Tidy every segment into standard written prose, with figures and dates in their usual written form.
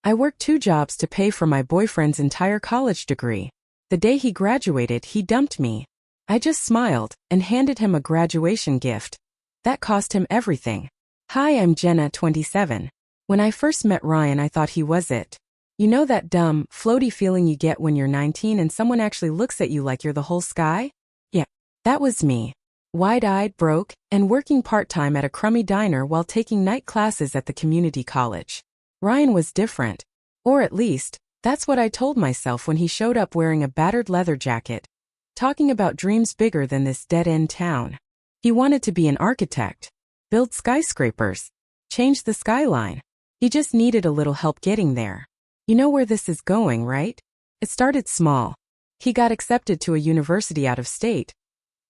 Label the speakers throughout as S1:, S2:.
S1: I worked 2 jobs to pay for my boyfriend's entire college degree. The day he graduated, he dumped me. I just smiled and handed him a graduation gift. That cost him everything. Hi, I'm Jenna, 27. When I first met Ryan, I thought he was it. You know that dumb, floaty feeling you get when you're 19 and someone actually looks at you like you're the whole sky? Yeah, that was me. Wide-eyed, broke, and working part-time at a crummy diner while taking night classes at the community college. Ryan was different. Or at least, that's what I told myself when he showed up wearing a battered leather jacket, talking about dreams bigger than this dead-end town. He wanted to be an architect, build skyscrapers, change the skyline. He just needed a little help getting there. You know where this is going, right? It started small. He got accepted to a university out of state.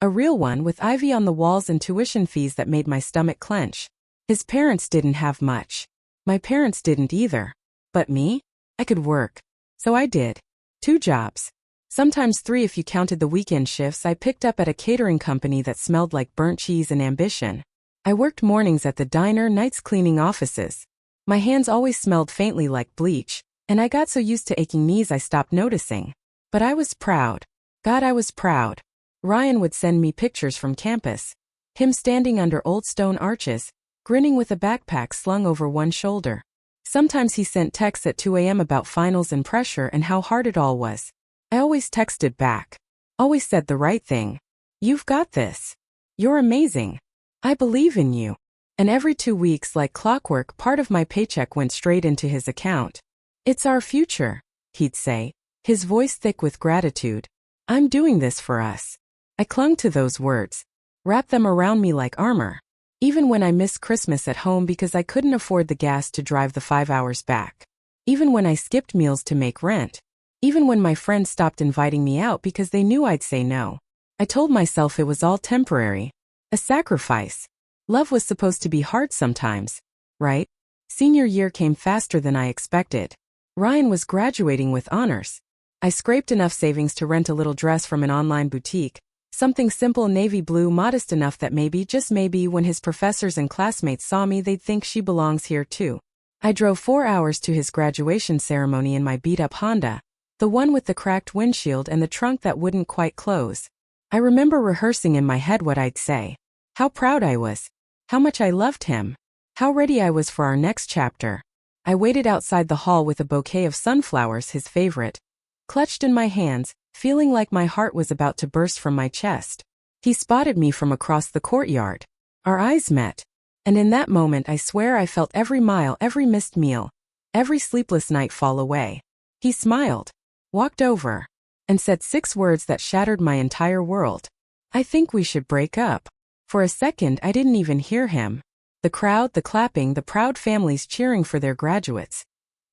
S1: A real one with ivy on the walls and tuition fees that made my stomach clench. His parents didn't have much. My parents didn't either. But me? I could work. So I did. 2 jobs. Sometimes 3 if you counted the weekend shifts I picked up at a catering company that smelled like burnt cheese and ambition. I worked mornings at the diner, nights cleaning offices. My hands always smelled faintly like bleach, and I got so used to aching knees I stopped noticing. But I was proud. God, I was proud. Ryan would send me pictures from campus. Him standing under old stone arches, grinning with a backpack slung over one shoulder. Sometimes he sent texts at 2 a.m. about finals and pressure and how hard it all was. I always texted back. Always said the right thing. You've got this. You're amazing. I believe in you. And every 2 weeks, like clockwork, part of my paycheck went straight into his account. It's our future, he'd say, his voice thick with gratitude. I'm doing this for us. I clung to those words, wrapped them around me like armor. Even when I missed Christmas at home because I couldn't afford the gas to drive the 5 hours back. Even when I skipped meals to make rent. Even when my friends stopped inviting me out because they knew I'd say no. I told myself it was all temporary. A sacrifice. Love was supposed to be hard sometimes, right? Senior year came faster than I expected. Ryan was graduating with honors. I scraped enough savings to rent a little dress from an online boutique. Something simple, navy blue, modest enough that maybe, just maybe, when his professors and classmates saw me they'd think she belongs here too. I drove 4 hours to his graduation ceremony in my beat-up Honda, the one with the cracked windshield and the trunk that wouldn't quite close. I remember rehearsing in my head what I'd say. How proud I was. How much I loved him. How ready I was for our next chapter. I waited outside the hall with a bouquet of sunflowers, his favorite, clutched in my hands, feeling like my heart was about to burst from my chest. He spotted me from across the courtyard. Our eyes met. And in that moment I swear I felt every mile, every missed meal, every sleepless night fall away. He smiled, walked over, and said 6 words that shattered my entire world. I think we should break up. For a second I didn't even hear him. The crowd, the clapping, the proud families cheering for their graduates.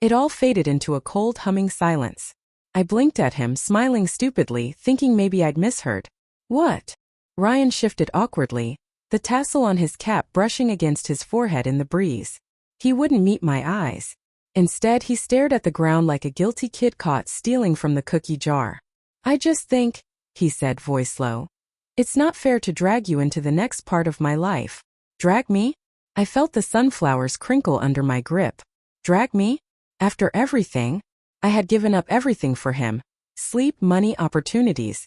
S1: It all faded into a cold, humming silence. I blinked at him, smiling stupidly, thinking maybe I'd misheard. What? Ryan shifted awkwardly, the tassel on his cap brushing against his forehead in the breeze. He wouldn't meet my eyes. Instead, he stared at the ground like a guilty kid caught stealing from the cookie jar. I just think, he said, voice low, it's not fair to drag you into the next part of my life. Drag me? I felt the sunflowers crinkle under my grip. Drag me? After everything? I had given up everything for him. Sleep, money, opportunities.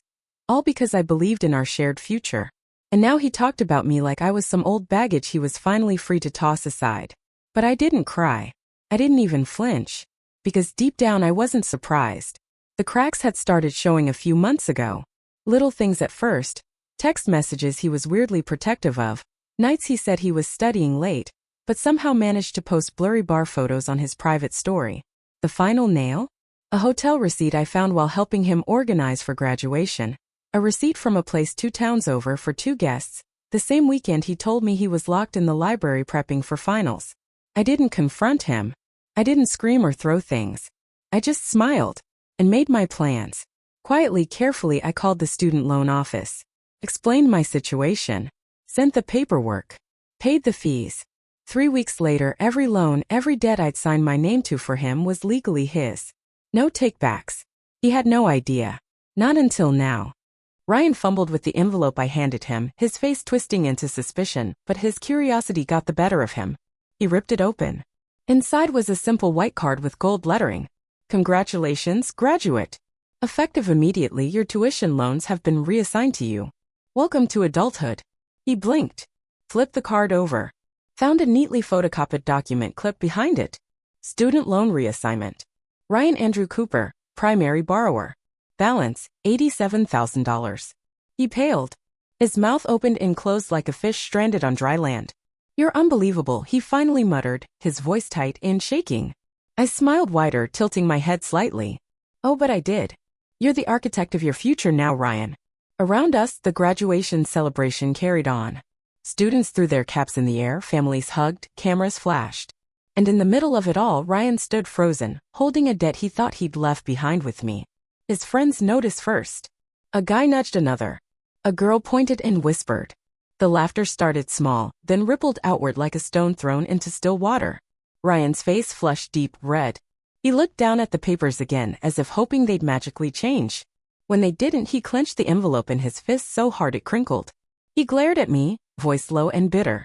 S1: All because I believed in our shared future. And now he talked about me like I was some old baggage he was finally free to toss aside. But I didn't cry. I didn't even flinch. Because deep down I wasn't surprised. The cracks had started showing a few months ago. Little things at first. Text messages he was weirdly protective of. Nights he said he was studying late, but somehow managed to post blurry bar photos on his private story. The final nail? A hotel receipt I found while helping him organize for graduation. A receipt from a place 2 towns over for 2 guests. The same weekend he told me he was locked in the library prepping for finals. I didn't confront him. I didn't scream or throw things. I just smiled and made my plans. Quietly, carefully, I called the student loan office. Explained my situation. Sent the paperwork. Paid the fees. 3 weeks later, every loan, every debt I'd signed my name to for him was legally his. No takebacks. He had no idea. Not until now. Ryan fumbled with the envelope I handed him, his face twisting into suspicion, but his curiosity got the better of him. He ripped it open. Inside was a simple white card with gold lettering. Congratulations, graduate. Effective immediately, your tuition loans have been reassigned to you. Welcome to adulthood. He blinked. Flipped the card over. Found a neatly photocopied document clipped behind it. Student loan reassignment. Ryan Andrew Cooper, primary borrower. Balance, $87,000. He paled. His mouth opened and closed like a fish stranded on dry land. You're unbelievable, he finally muttered, his voice tight and shaking. I smiled wider, tilting my head slightly. Oh, but I did. You're the architect of your future now, Ryan. Around us, the graduation celebration carried on. Students threw their caps in the air, families hugged, cameras flashed. And in the middle of it all, Ryan stood frozen, holding a debt he thought he'd left behind with me. His friends noticed first. A guy nudged another. A girl pointed and whispered. The laughter started small, then rippled outward like a stone thrown into still water. Ryan's face flushed deep red. He looked down at the papers again, as if hoping they'd magically change. When they didn't, he clenched the envelope in his fist so hard it crinkled. He glared at me, voice low and bitter.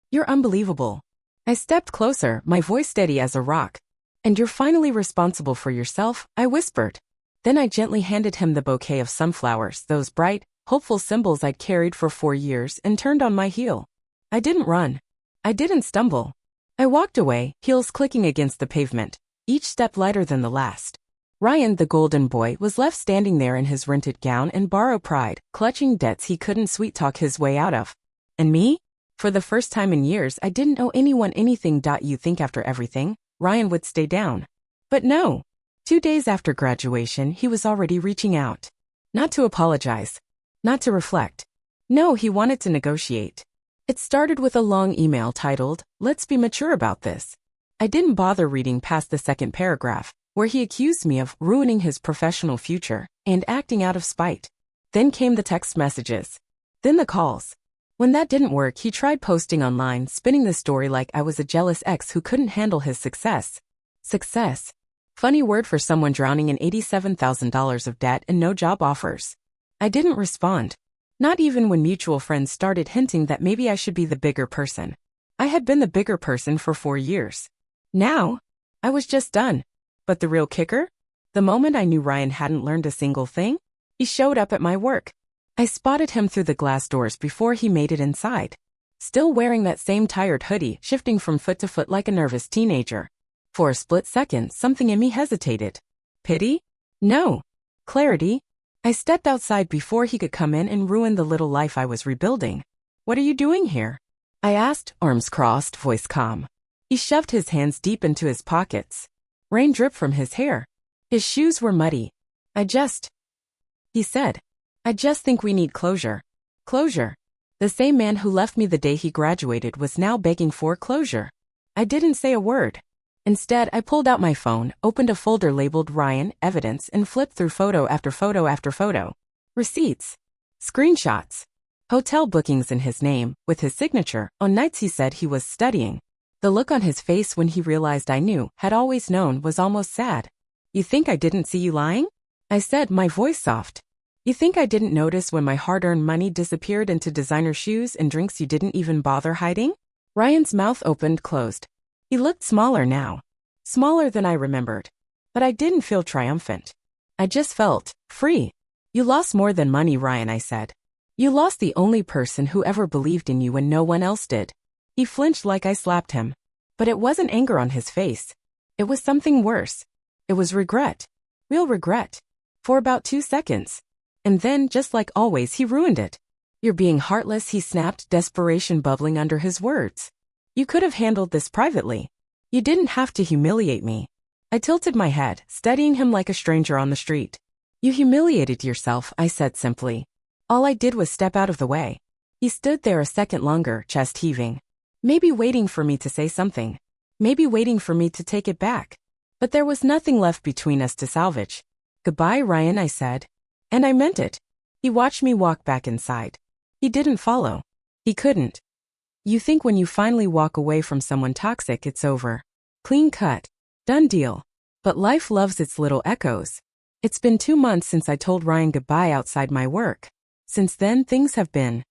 S1: You're unbelievable. I stepped closer, my voice steady as a rock. And you're finally responsible for yourself, I whispered. Then I gently handed him the bouquet of sunflowers, those bright, hopeful symbols I'd carried for 4 years, and turned on my heel. I didn't run. I didn't stumble. I walked away, heels clicking against the pavement, each step lighter than the last. Ryan, the golden boy, was left standing there in his rented gown and borrowed pride, clutching debts he couldn't sweet-talk his way out of. And me? For the first time in years, I didn't owe anyone anything. You think after everything, Ryan would stay down. But no. 2 days after graduation, he was already reaching out. Not to apologize. Not to reflect. No, he wanted to negotiate. It started with a long email titled, "Let's be mature about this." I didn't bother reading past the second paragraph, where he accused me of ruining his professional future and acting out of spite. Then came the text messages. Then the calls. When that didn't work, he tried posting online, spinning the story like I was a jealous ex who couldn't handle his success. Success. Funny word for someone drowning in $87,000 of debt and no job offers. I didn't respond. Not even when mutual friends started hinting that maybe I should be the bigger person. I had been the bigger person for 4 years. Now, I was just done. But the real kicker? The moment I knew Ryan hadn't learned a single thing, he showed up at my work. I spotted him through the glass doors before he made it inside. Still wearing that same tired hoodie, shifting from foot to foot like a nervous teenager. For a split second, something in me hesitated. Pity? No. Clarity? I stepped outside before he could come in and ruin the little life I was rebuilding. What are you doing here? I asked, arms crossed, voice calm. He shoved his hands deep into his pockets. Rain dripped from his hair. His shoes were muddy. He said, I just think we need closure. Closure. The same man who left me the day he graduated was now begging for closure. I didn't say a word. Instead, I pulled out my phone, opened a folder labeled Ryan, Evidence, and flipped through photo after photo after photo. Receipts. Screenshots. Hotel bookings in his name, with his signature, on nights he said he was studying. The look on his face when he realized I knew, had always known, was almost sad. You think I didn't see you lying? I said, my voice soft. You think I didn't notice when my hard-earned money disappeared into designer shoes and drinks you didn't even bother hiding? Ryan's mouth opened, closed. He looked smaller now. Smaller than I remembered. But I didn't feel triumphant. I just felt free. You lost more than money, Ryan, I said. You lost the only person who ever believed in you when no one else did. He flinched like I slapped him. But it wasn't anger on his face. It was something worse. It was regret. Real regret. For about 2 seconds. And then, just like always, he ruined it. You're being heartless, he snapped, desperation bubbling under his words. You could have handled this privately. You didn't have to humiliate me. I tilted my head, studying him like a stranger on the street. You humiliated yourself, I said simply. All I did was step out of the way. He stood there a second longer, chest heaving. Maybe waiting for me to say something. Maybe waiting for me to take it back. But there was nothing left between us to salvage. Goodbye, Ryan, I said. And I meant it. He watched me walk back inside. He didn't follow. He couldn't. You think when you finally walk away from someone toxic, it's over. Clean cut. Done deal. But life loves its little echoes. It's been 2 months since I told Ryan goodbye outside my work. Since then, things have been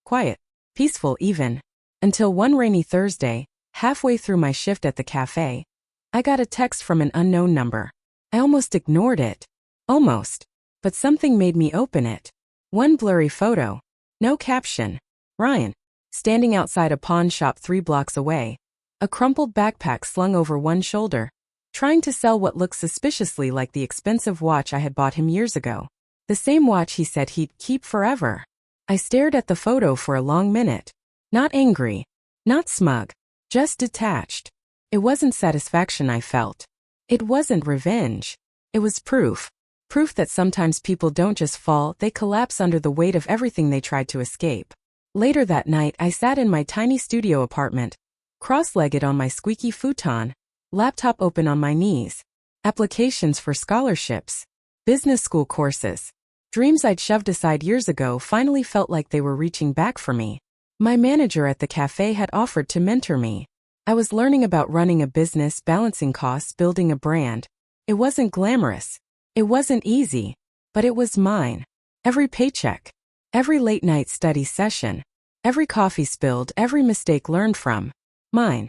S1: quiet, peaceful even. Until one rainy Thursday, Halfway through my shift at the cafe, I got a text from an unknown number. I almost ignored it. Almost. But something made me open it. One blurry photo. No caption. Ryan. Standing outside a pawn shop 3 blocks away. A crumpled backpack slung over one shoulder. Trying to sell what looked suspiciously like the expensive watch I had bought him years ago. The same watch he said he'd keep forever. I stared at the photo for a long minute. Not angry. Not smug. Just detached. It wasn't satisfaction I felt. It wasn't revenge. It was proof. Proof that sometimes people don't just fall, they collapse under the weight of everything they tried to escape. Later that night, I sat in my tiny studio apartment, cross-legged on my squeaky futon, laptop open on my knees. Applications for scholarships. Business school courses. Dreams I'd shoved aside years ago finally felt like they were reaching back for me. My manager at the cafe had offered to mentor me. I was learning about running a business, balancing costs, building a brand. It wasn't glamorous. It wasn't easy. But it was mine. Every paycheck. Every late-night study session. Every coffee spilled, every mistake learned from. Mine.